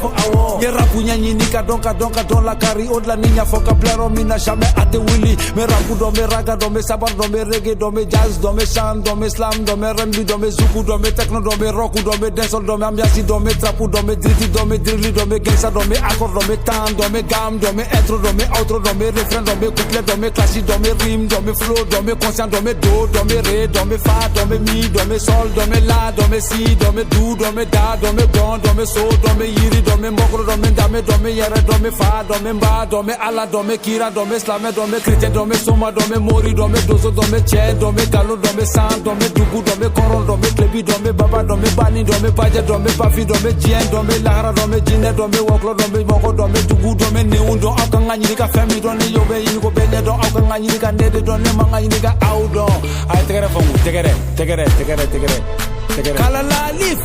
fo awo. Ye rapu nyanyini ka don la kari od la niña vocabulaire mina jamais ate willy. Me rapu do me raga do me sabar do me reggae do me jazz do me chant do me slam do me R&B do me zuku do me techno do me rock do me dancehall do me ambiance do me trapu do me driti do me drilly do me gangsta do me accord do me tan do me gam do me intro do me outro do me refrain do me couplet do me classique do me rime do me flow do me conscient do me do do me ré do me fa do me mi do me sol do me la do me si do me do do me da do me gon do me so do me yiri do me mokro do me dame do me yere do me fa do me mba do me ala do me kira do me slame do me chrétien do me soma do me mori do me dozo do me che do me galo do me san do me dugu do me koron do me klebi do me baba do me bani do me baje do me pafi do me jien do me lahara do me jine do me woklo do me moko do me dugu do me neun do akanga nyini ka femi do ne yobe yini ko bele do akanga nyini ka nede do ne manga nyini ka audo ay tegere fongu tegere kala la lif